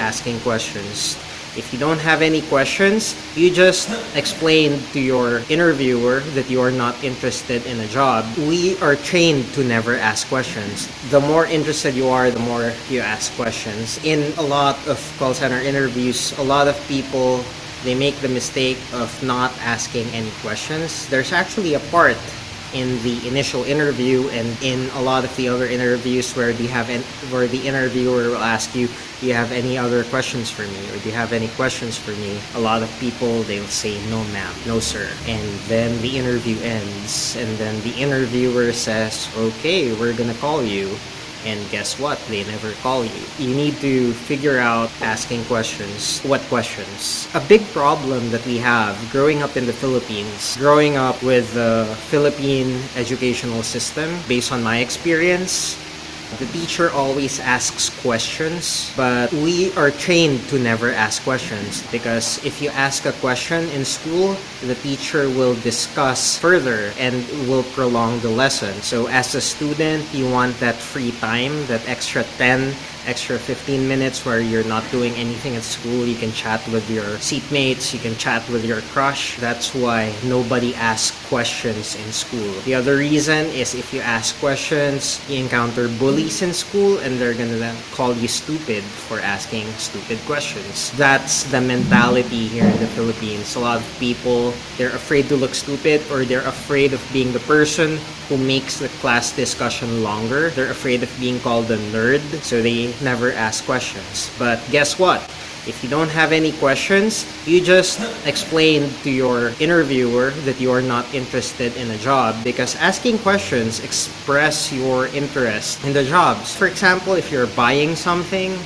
asking questions. If you don't have any questions, you just explain to your interviewer that you are not interested in a job. We are trained to never ask questions. The more interested you are, the more you ask questions. In a lot of call center interviews, a lot of people, they make the mistake of not asking any questions. There's actually a part in the initial interview and in a lot of the other interviews where where the interviewer will ask you, do you have any other questions for me, or do you have any questions for me? A lot of people, they'll say, no ma'am, no sir, and then the interview ends, and then the interviewer says, okay, we're gonna call you. And guess what? They never call you. You need to figure out asking questions. What questions? A big problem that we have growing up in the Philippines, growing up with the Philippine educational system, based on my experience, the teacher always asks questions, but we are trained to never ask questions, because if you ask a question in school, the teacher will discuss further and will prolong the lesson. So as a student, you want that free time, that extra 15 minutes where you're not doing anything at school. You can chat with your seatmates, you can chat with your crush. That's why nobody asks questions in school. The other reason is if you ask questions, you encounter bullies in school and they're gonna then call you stupid for asking stupid questions. That's the mentality here in the Philippines. A lot of people, they're afraid to look stupid, or they're afraid of being the person who makes the class discussion longer. They're afraid of being called a nerd, so they never ask questions. But guess what? If you don't have any questions, you just explain to your interviewer that you are not interested in a job, because asking questions express your interest in the jobs. For example, if you're buying something,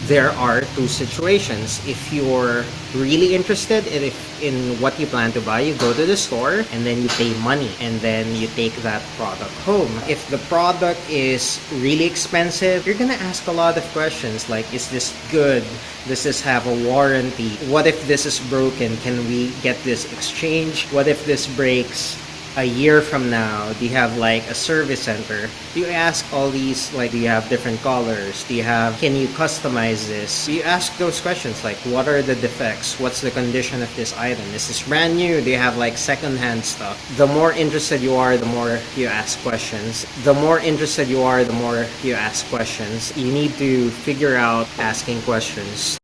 there are two situations. If you're really interested in what you plan to buy, you go to the store and then you pay money and then you take that product home. If the product is really expensive, you're gonna ask a lot of questions like, is this good? Does this have a warranty? What if this is broken? Can we get this exchanged? What if this breaks a year from now? Do you have like a service center? Do you ask all these, like, do you have different colors? Can you customize this? Do you ask those questions like, what are the defects? What's the condition of this item? Is this brand new? Do you have like secondhand stuff? The more interested you are, the more you ask questions. The more interested you are, the more you ask questions. You need to figure out asking questions.